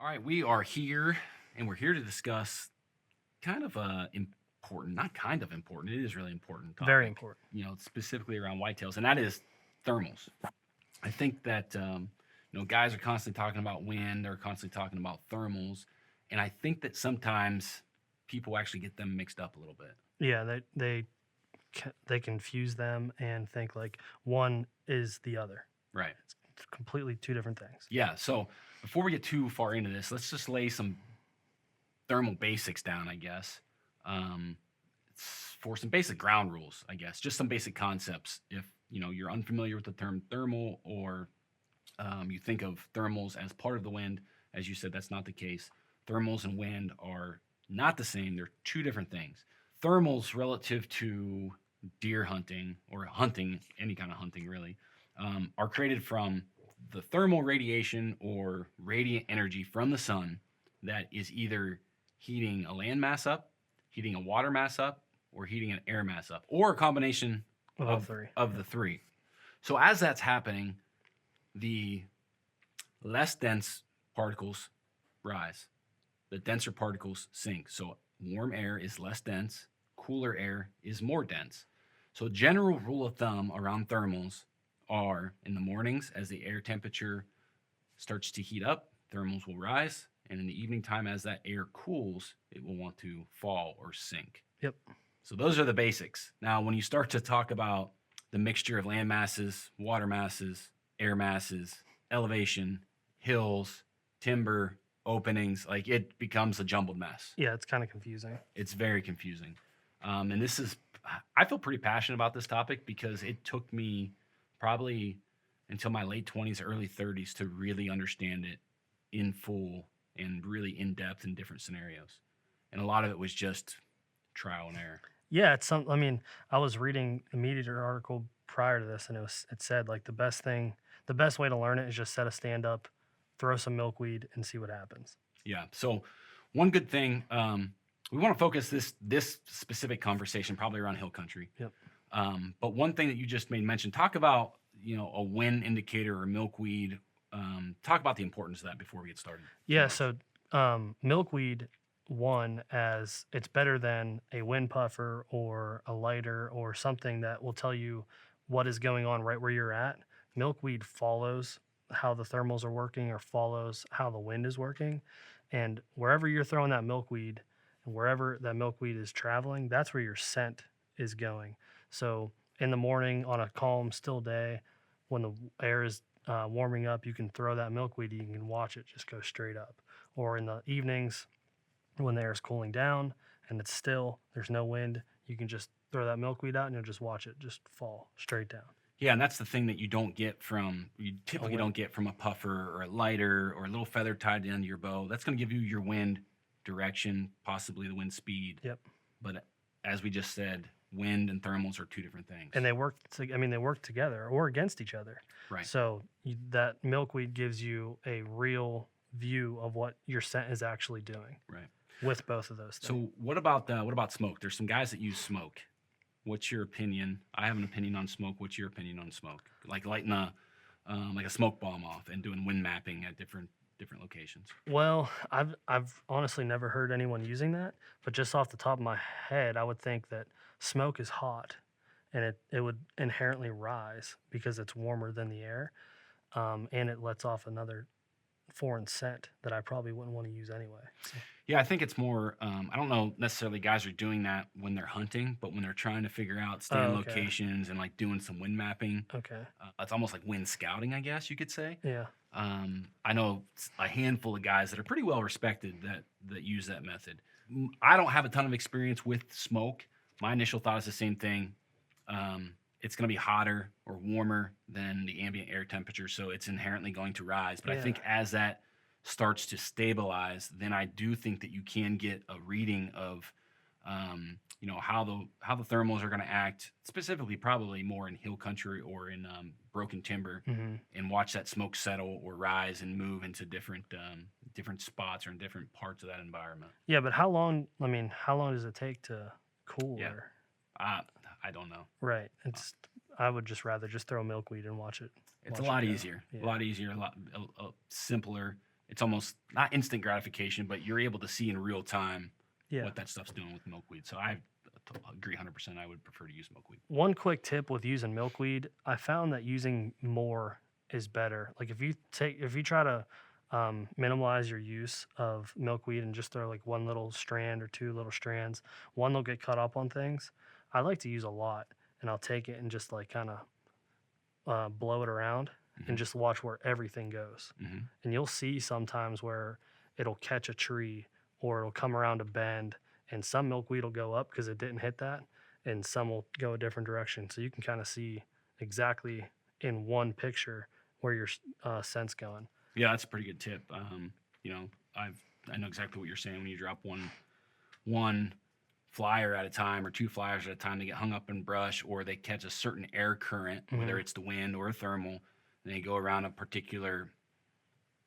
All right, we are here, and we're here to discuss kind of a important, not kind of important, it is really important Very topic, important. specifically around whitetails, and that is thermals. I think that, guys are constantly talking about wind, they're constantly talking about thermals, and I think that sometimes people actually get them mixed up a little bit. Yeah, they confuse them and think like one is the other. Right. It's completely two different things. Yeah, so before we get too far into this, let's just lay some thermal basics down, I guess. Um, for some basic ground rules, I guess, just some basic concepts. If you're unfamiliar with the term thermal, or you think of thermals as part of the wind, as you said, that's not the case. Thermals and wind are not the same. They're two different things. Thermals, relative to deer hunting or hunting, any kind of hunting really, are created from the thermal radiation or radiant energy from the sun that is either heating a land mass up, heating a water mass up, or heating an air mass up, or a combination Of all three. of the three. So as that's happening, the less dense particles rise, the denser particles sink. So warm air is less dense, cooler air is more dense. So general rule of thumb around thermals are in the mornings, as the air temperature starts to heat up, thermals will rise, and in the evening time, as that air cools, it will want to fall or sink. Yep. So those are the basics. Now, when you start to talk about the mixture of land masses, water masses, air masses, elevation, hills, timber, openings, like, it becomes a jumbled mess. Yeah, it's kind of confusing. It's very confusing. And this is, I feel pretty passionate about this topic because it took me probably until my late 20s, early 30s to really understand it in full and really in depth in different scenarios. And a lot of it was just trial and error. Yeah, I mean, I was reading a Meat Eater article prior to this, and it said like the best way to learn it is just set a stand up, throw some milkweed, and see what happens. Yeah. So one good thing, we want to focus this specific conversation probably around hill country. Yep. But one thing that you just made mention, talk about a wind indicator or milkweed. Talk about the importance of that before we get started. Yeah. So milkweed, one, as it's better than a wind puffer or a lighter or something that will tell you what is going on right where you're at. Milkweed follows how the thermals are working or follows how the wind is working. And wherever you're throwing that milkweed and wherever that milkweed is traveling, that's where your scent is going. So in the morning on a calm, still day, when the air is warming up, you can throw that milkweed, you can watch it just go straight up. Or in the evenings, when the air is cooling down and it's still, there's no wind, you can just throw that milkweed out and you'll just watch it just fall straight down. Yeah, and that's the thing that you typically don't get from a puffer or a lighter or a little feather tied to the end of your bow. That's going to give you your wind direction, possibly the wind speed. Yep. But as we just said, wind and thermals are two different things. And they work together or against each other. Right. So that milkweed gives you a real view of what your scent is actually doing. Right. With both of those things. So what about smoke? There's some guys that use smoke. What's your opinion? I have an opinion on smoke. What's your opinion on smoke? Like lighting a smoke bomb off and doing wind mapping at different locations. Well, I've honestly never heard anyone using that, but just off the top of my head, I would think that smoke is hot, and it would inherently rise because it's warmer than the air, and it lets off another foreign scent that I probably wouldn't want to use anyway. So. Yeah, I think it's more, I don't know necessarily guys are doing that when they're hunting, but when they're trying to figure out stand locations and like doing some wind mapping. Okay. It's almost like wind scouting, I guess you could say. Yeah. I know a handful of guys that are pretty well respected that use that method. I don't have a ton of experience with smoke. My initial thought is the same thing. It's going to be hotter or warmer than the ambient air temperature, so it's inherently going to rise. But I think as that starts to stabilize, then I do think that you can get a reading of, how the thermals are going to act, specifically probably more in hill country or in broken timber, and watch that smoke settle or rise and move into different spots or in different parts of that environment. Yeah, but how long does it take to cool? Yeah. I don't know. Right. I would just rather just throw milkweed and watch it. It's a lot easier, a lot easier, a lot simpler. it's almost not instant gratification, but you're able to see in real time Yeah. what that stuff's doing with milkweed. So I agree 100%. I would prefer to use milkweed. One quick tip with using milkweed, I found that using more is better. Like if you try to minimize your use of milkweed and just throw like one little strand or two little strands, one they'll get cut up on things. I like to use a lot, and I'll take it and just like kind of blow it around and just watch where everything goes. And you'll see sometimes where it'll catch a tree or it'll come around a bend, and some milkweed will go up because it didn't hit that, and some will go a different direction. So you can kind of see exactly in one picture where your scent's going. Yeah, that's a pretty good tip. You know, I know exactly what you're saying when you drop one flyer at a time or two flyers at a time. They get hung up in brush, or they catch a certain air current, whether it's the wind or a thermal, and they go around a particular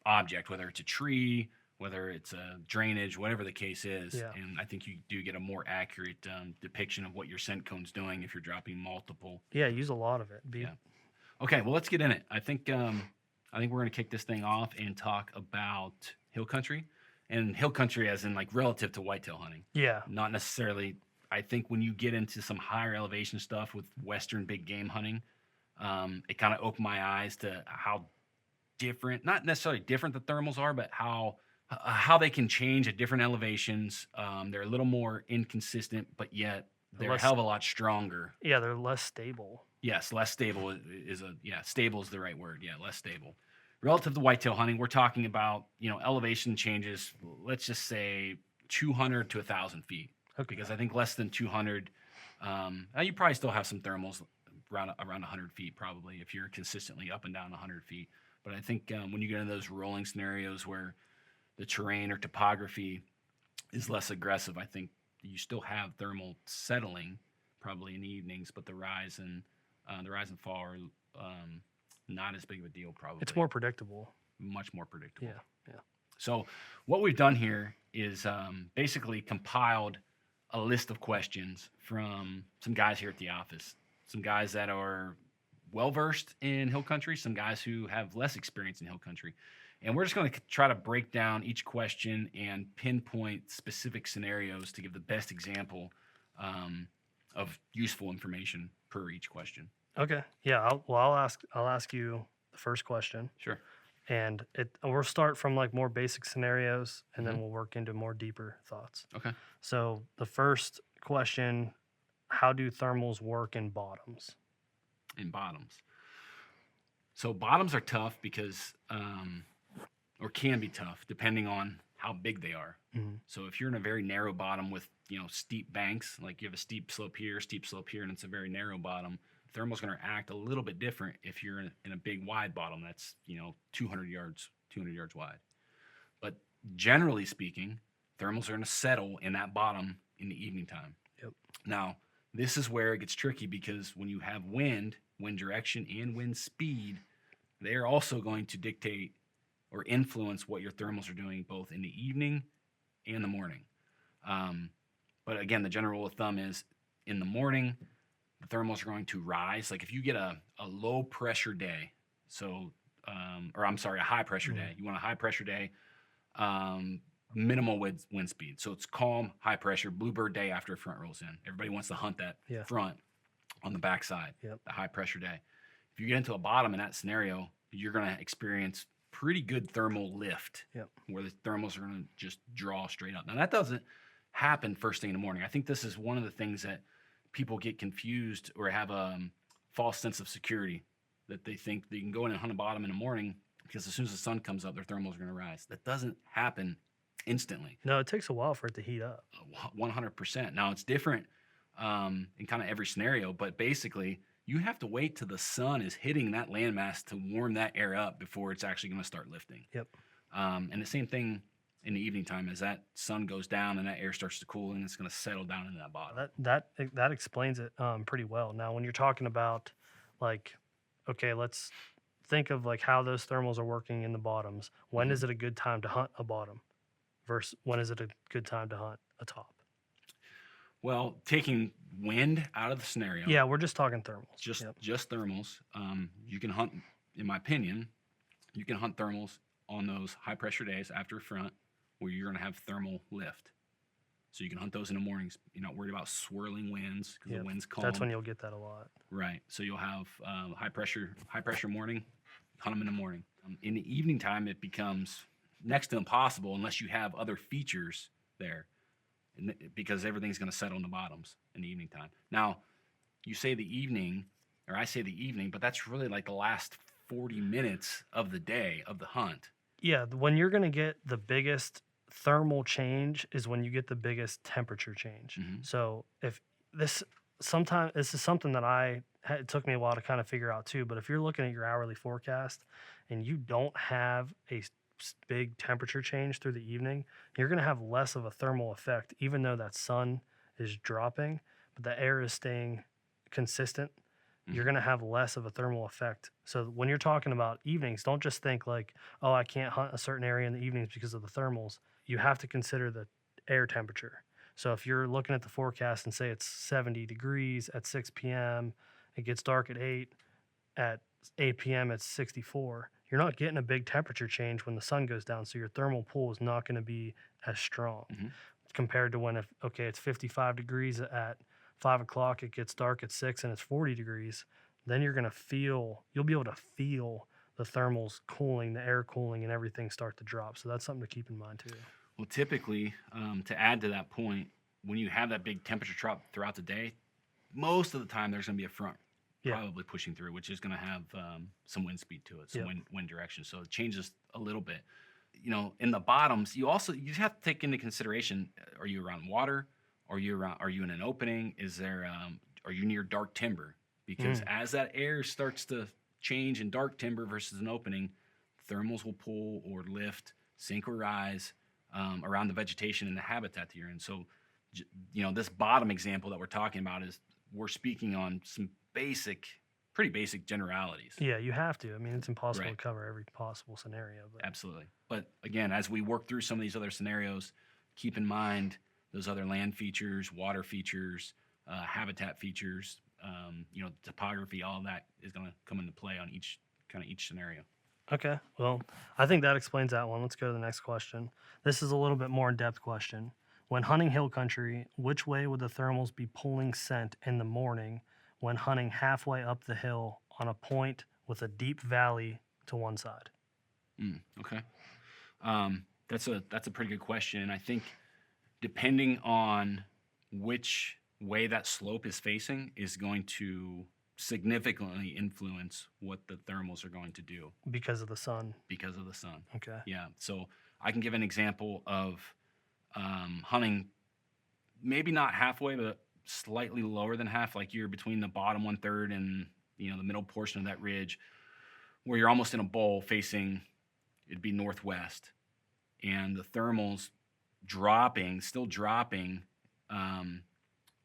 object, whether it's a tree, whether it's a drainage, whatever the case is. Yeah. And I think you do get a more accurate depiction of what your scent cone's doing if you're dropping multiple. Yeah, use a lot of it. Yeah. Okay, well, let's get in it. I think we're going to kick this thing off and talk about hill country, and hill country as in like relative to whitetail hunting. Yeah. Not necessarily. I think when you get into some higher elevation stuff with Western big game hunting, it kind of opened my eyes to how different, not necessarily different the thermals are, but how they can change at different elevations. They're a little more inconsistent, but yet they're a hell of a lot stronger. Yeah, they're less stable. Yes, less stable stable is the right word. Yeah, less stable. Relative to whitetail hunting, we're talking about, elevation changes, let's just say 200 to 1,000 feet. Okay. Because I think less than 200, now you probably still have some thermals around 100 feet probably if you're consistently up and down 100 feet. But I think when you get into those rolling scenarios where the terrain or topography is less aggressive, I think you still have thermal settling probably in the evenings, but the rise and fall are not as big of a deal probably. It's more predictable. Much more predictable. Yeah. So what we've done here is basically compiled a list of questions from some guys here at the office, some guys that are well-versed in hill country, some guys who have less experience in hill country. And we're just going to try to break down each question and pinpoint specific scenarios to give the best example of useful information per each question. Okay. Yeah. I'll ask you the first question. Sure. And we'll start from like more basic scenarios, and then we'll work into more deeper thoughts. Okay. So the first question: how do thermals work in bottoms? In bottoms. So bottoms are tough because, or can be tough depending on how big they are. So if you're in a very narrow bottom with, steep banks, like you have a steep slope here, and it's a very narrow bottom, thermal's going to act a little bit different if you're in a big wide bottom that's 200 yards wide. But generally speaking, thermals are going to settle in that bottom in the evening time. Yep. Now, this is where it gets tricky because when you have wind direction, and wind speed, they're also going to dictate or influence what your thermals are doing both in the evening and the morning. But again, the general rule of thumb is in the morning, the thermals are going to rise. Like if you get a low pressure day, a high pressure day, you want a high pressure day, minimal wind speed. So it's calm, high pressure, bluebird day after a front rolls in. Everybody wants to hunt that front on the backside, the high pressure day. If you get into a bottom in that scenario, you're going to experience pretty good thermal lift where the thermals are going to just draw straight up. Now that doesn't happen first thing in the morning. I think this is one of the things that people get confused or have a false sense of security, that they think they can go in and hunt a bottom in the morning because as soon as the sun comes up, their thermals are going to rise. That doesn't happen instantly. No, it takes a while for it to heat up. 100%. Now it's different in kind of every scenario, but basically you have to wait till the sun is hitting that landmass to warm that air up before it's actually going to start lifting. Yep. And the same thing in the evening time, as that sun goes down and that air starts to cool, and it's going to settle down into that bottom. That explains it pretty well. Now, when you're talking about like, okay, let's think of like how those thermals are working in the bottoms. When is it a good time to hunt a bottom versus when is it a good time to hunt a top? Well, taking wind out of the scenario. Yeah, we're just talking thermals. Just thermals. You can hunt, in my opinion, you can hunt thermals on those high pressure days after front where you're going to have thermal lift. So you can hunt those in the mornings. You're not worried about swirling winds because Yep. the wind's calm. That's when you'll get that a lot. Right. So you'll have high pressure morning, hunt them in the morning. In the evening time, it becomes next to impossible unless you have other features there, because everything's going to settle in the bottoms in the evening time. Now, you say the evening, or I say the evening, but that's really like the last 40 minutes of the day of the hunt. Yeah, when you're going to get the biggest thermal change is when you get the biggest temperature change. Mhm. So if this this is something that it took me a while to kind of figure out too. But if you're looking at your hourly forecast and you don't have a big temperature change through the evening, you're going to have less of a thermal effect, even though that sun is dropping, but the air is staying consistent. You're going to have less of a thermal effect. So when you're talking about evenings, don't just think like, oh, I can't hunt a certain area in the evenings because of the thermals. You have to consider the air temperature. So if you're looking at the forecast and say it's 70 degrees at 6 p.m., it gets dark at 8 p.m. it's 64. You're not getting a big temperature change when the sun goes down. So your thermal pull is not going to be as strong compared to when it's 55 degrees at 5 o'clock, it gets dark at 6 and it's 40 degrees, then you'll be able to feel the thermals cooling, the air cooling, and everything start to drop. So that's something to keep in mind too. Well, typically, to add to that point, when you have that big temperature drop throughout the day, most of the time there's going to be a front probably pushing through, which is going to have some wind speed to it, some wind direction. So it changes a little bit. In the bottoms, you have to take into consideration: are you around water? Are you in an opening? Are you near dark timber? Because as that air starts to change in dark timber versus an opening, thermals will pull or lift, sink or rise around the vegetation and the habitat that you're in. So, this bottom example that we're talking about we're speaking on some pretty basic generalities. Yeah, you have to. I mean, it's impossible to cover every possible scenario. But. Absolutely. But again, as we work through some of these other scenarios, keep in mind those other land features, water features, habitat features, topography, all of that is going to come into play on each scenario. Okay. Well, I think that explains that one. Let's go to the next question. This is a little bit more in-depth question. When hunting hill country, which way would the thermals be pulling scent in the morning when hunting halfway up the hill on a point with a deep valley to one side? Okay. That's a pretty good question. And I think depending on which way that slope is facing is going to significantly influence what the thermals are going to do. Because of the sun. Okay. Yeah. So I can give an example of hunting maybe not halfway, but slightly lower than half, like you're between the bottom 1/3 and the middle portion of that ridge, where you're almost in a bowl facing, it'd be northwest, and the thermals still dropping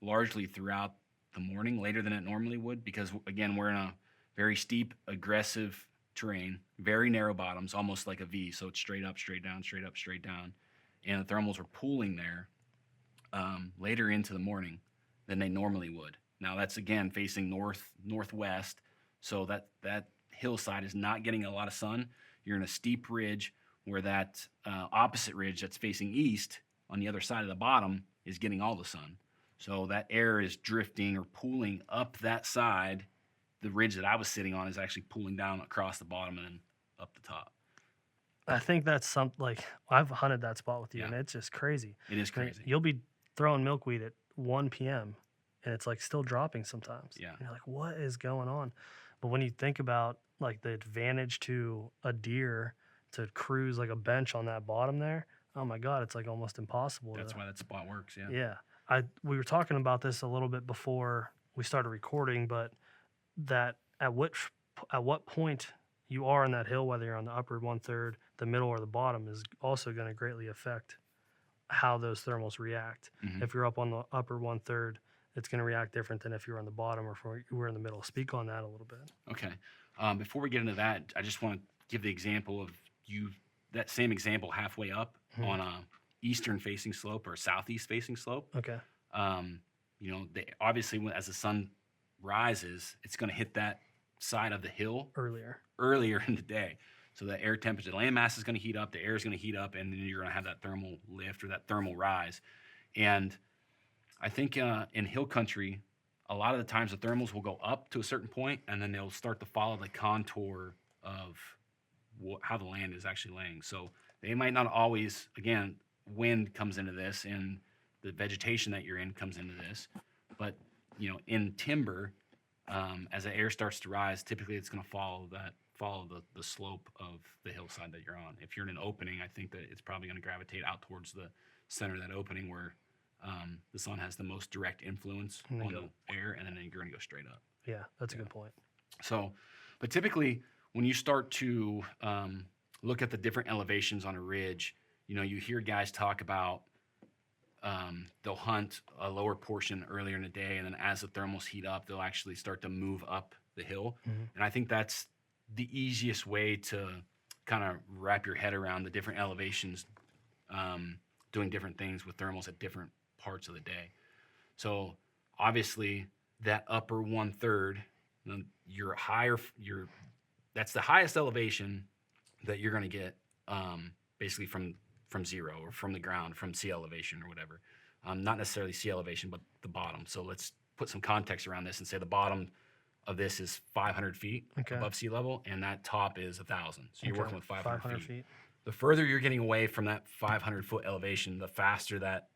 largely throughout the morning, later than it normally would, because again, we're in a very steep, aggressive terrain, very narrow bottoms, almost like a V. So it's straight up, straight down, straight up, straight down. And the thermals are pooling there later into the morning than they normally would. Now that's again facing northwest. So that hillside is not getting a lot of sun. You're in a steep ridge where that opposite ridge that's facing east on the other side of the bottom is getting all the sun. So that air is drifting or pooling up that side. The ridge that I was sitting on is actually pooling down across the bottom and then up the top. I think that's I've hunted that spot with you, and it's just crazy. It is crazy. You'll be throwing milkweed at 1 p.m. and it's still dropping sometimes. Yeah. And you're like, what is going on? But when you think about the advantage to a deer to cruise like a bench on that bottom there, oh my God, it's almost impossible. That's why that spot works. Yeah. Yeah. We were talking about this a little bit before we started recording, but that at what point you are in that hill, whether you're on the upper 1/3, the middle, or the bottom, is also going to greatly affect how those thermals react. If you're up on the upper 1/3, it's going to react different than if you're on the bottom or if you were in the middle. Speak on that a little bit. Okay. Before we get into that, I just want to give the example of that same example halfway up on a eastern facing slope or a southeast facing slope. Okay. Obviously as the sun rises, it's going to hit that side of the hill Earlier in the day. So the air temperature, the land mass is going to heat up, the air is going to heat up, and then you're going to have that thermal lift or that thermal rise. And I think in hill country, a lot of the times the thermals will go up to a certain point, and then they'll start to follow the contour of how the land is actually laying. So they might not always, again, wind comes into this, and the vegetation that you're in comes into this. But in timber, as the air starts to rise, typically it's going to follow the slope of the hillside that you're on. If you're in an opening, I think that it's probably going to gravitate out towards the center of that opening where the sun has the most direct influence on the air, and then you're going to go straight up. Yeah, that's a good point. So, but typically when you start to look at the different elevations on a ridge, you hear guys talk about they'll hunt a lower portion earlier in the day, and then as the thermals heat up, they'll actually start to move up the hill. And I think that's the easiest way to kind of wrap your head around the different elevations, doing different things with thermals at different parts of the day. So obviously that upper 1/3, that's the highest elevation that you're going to get, basically from zero or from the ground, from sea elevation or whatever. Not necessarily sea elevation, but the bottom. So let's put some context around this and say the bottom of this is 500 feet above sea level, and that top is 1,000. So you're working with 500 feet. The further you're getting away from that 500-foot elevation, the faster that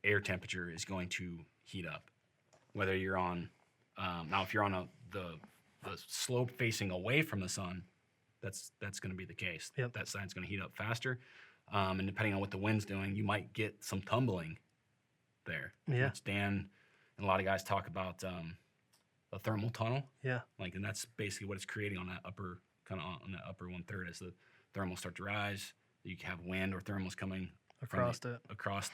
air temperature is going to heat up. Whether you're on, now if you're on the slope facing away from the sun, that's going to be the case. Yep. That side's going to heat up faster. And depending on what the wind's doing, you might get some tumbling there. Yeah. Which Dan and a lot of guys talk about a thermal tunnel. Yeah. And that's basically what it's creating on that upper, on that upper 1/3 as the thermals start to rise. You can have wind or thermals coming across the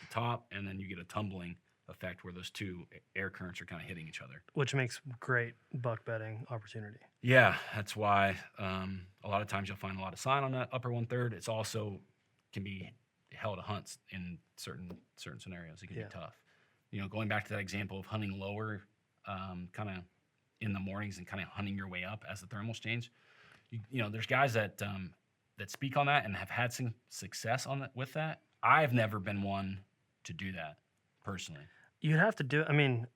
top, and then you get a tumbling effect where those two air currents are kind of hitting each other. Which makes great buck bedding opportunity. Yeah, that's why a lot of times you'll find a lot of sign on that upper 1/3. It's also can be hell to hunt in certain scenarios. It can be tough. Going back to that example of hunting lower, kind of in the mornings and kind of hunting your way up as the thermals change. There's guys that speak on that and have had some success with that. I've never been one to do that personally. You'd have to do it. I mean,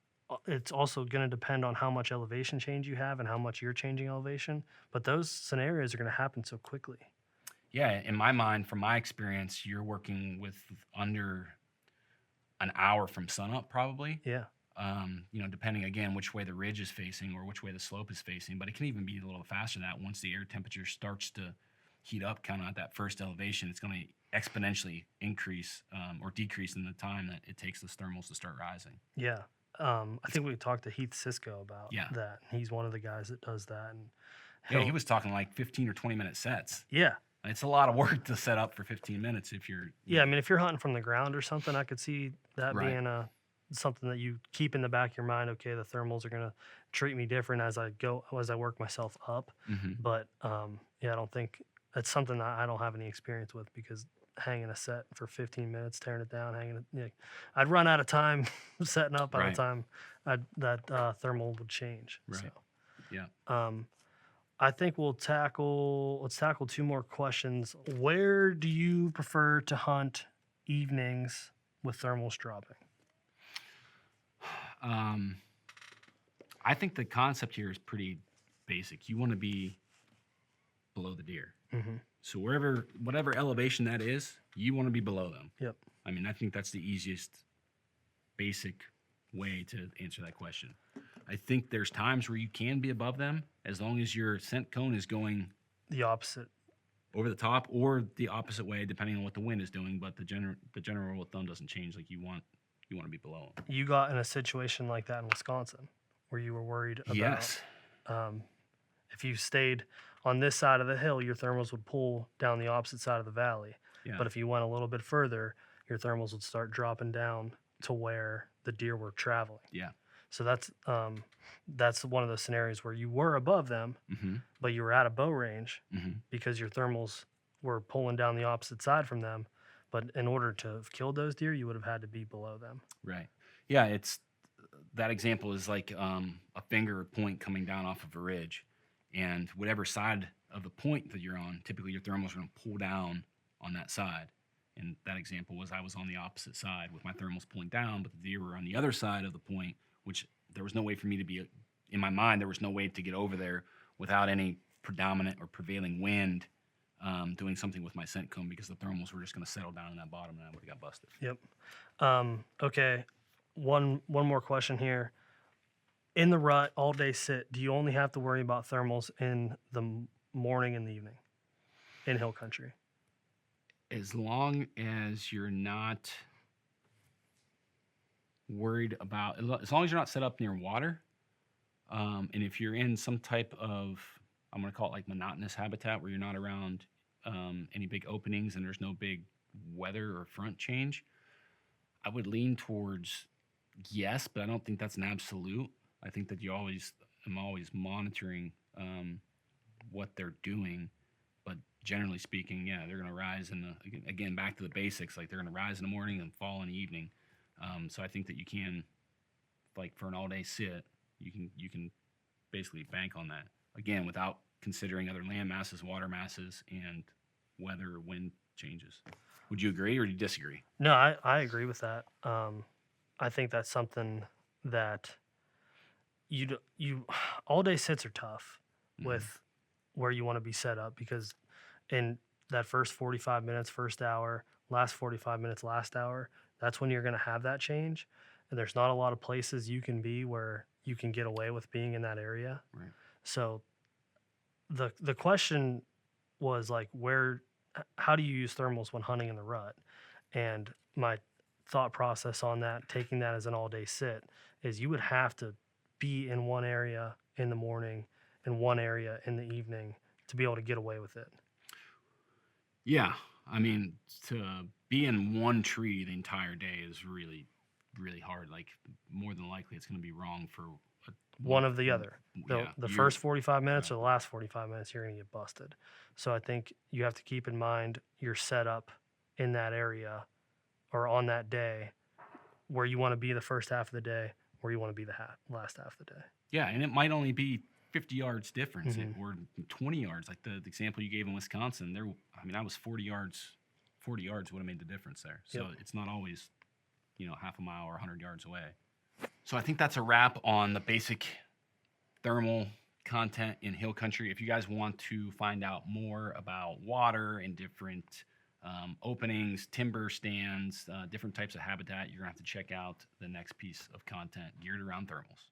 it's also going to depend on how much elevation change you have and how much you're changing elevation. But those scenarios are going to happen so quickly. Yeah, in my mind, from my experience, you're working with under an hour from sunup probably. Yeah. Depending, again, which way the ridge is facing or which way the slope is facing. But it can even be a little faster than that. Once the air temperature starts to heat up kind of at that first elevation, it's going to exponentially increase or decrease in the time that it takes those thermals to start rising. Yeah. I think we talked to Heath Cisco about that. He's one of the guys that does that. And he was talking like 15 or 20-minute sets. Yeah. It's a lot of work to set up for 15 minutes if you're... Yeah, I mean, if you're hunting from the ground or something, I could see that being something that you keep in the back of your mind. Okay, the thermals are going to treat me different as I work myself up. Mm-hmm. But, I don't think... That's something that I don't have any experience with because hanging a set for 15 minutes, tearing it down, I'd run out of time setting up by the time that thermal would change. Right. So, yeah. I think let's tackle 2 more questions. Where do you prefer to hunt evenings with thermals dropping? I think the concept here is pretty basic. You want to be below the deer. Mm-hmm. So whatever elevation that is, you want to be below them. Yep. I mean, I think that's the easiest, basic way to answer that question. I think there's times where you can be above them as long as your scent cone is going the opposite, over the top or the opposite way, depending on what the wind is doing. But the general rule of thumb doesn't change. Like you want to be below them. You got in a situation like that in Wisconsin where you were worried about. Yes. If you stayed on this side of the hill, your thermals would pull down the opposite side of the valley. Yeah. But if you went a little bit further, your thermals would start dropping down to where the deer were traveling. Yeah. So that's one of those scenarios where you were above them, mm-hmm. but you were out of bow range mm-hmm. because your thermals were pulling down the opposite side from them. But in order to have killed those deer, you would have had to be below them. Right. Yeah, that example is like a finger point coming down off of a ridge. And whatever side of the point that you're on, typically your thermals are going to pull down on that side. And that example was I was on the opposite side with my thermals pulling down, but the deer were on the other side of the point, which there was no way for me to be, in my mind, there was no way to get over there without any predominant or prevailing wind doing something with my scent cone, because the thermals were just going to settle down in that bottom and I would have got busted. Yep. Okay. One more question here. In the rut, all day sit, do you only have to worry about thermals in the morning and the evening in hill country? As long as you're not worried about, as long as you're not set up near water, and if you're in some type of, I'm going to call it like monotonous habitat where you're not around any big openings and there's no big weather or front change, I would lean towards yes, but I don't think that's an absolute. I think that I'm always monitoring what they're doing. But generally speaking, yeah, they're going to rise again, back to the basics. Like, they're going to rise in the morning and fall in the evening. So I think that you can, like, for an all day sit, you can basically bank on that, again, without considering other land masses, water masses, and weather or wind changes. Would you agree or do you disagree? No, I agree with that. I think that's something that you all day sits are tough with where you want to be set up, because in that first 45 minutes, first hour, last 45 minutes, last hour, that's when you're going to have that change. And there's not a lot of places you can be where you can get away with being in that area. Right. So the question was like, how do you use thermals when hunting in the rut? And my thought process on that, taking that as an all day sit, is you would have to be in one area in the morning and one area in the evening to be able to get away with it. Yeah. I mean, to be in one tree the entire day is really, really hard. Like, more than likely, it's going to be wrong for One of the other. Yeah, The first 45 minutes right. or the last 45 minutes, you're going to get busted. So I think you have to keep in mind your setup in that area or on that day, where you want to be the first half of the day, where you want to be the last half of the day. Yeah, and it might only be 50 yards difference or 20 yards. Like the example you gave in Wisconsin, I was 40 yards. 40 yards would have made the difference there. So It's not always, half a mile or 100 yards away. So I think that's a wrap on the basic thermal content in hill country. If you guys want to find out more about water and different openings, timber stands, different types of habitat, you're going to have to check out the next piece of content geared around thermals.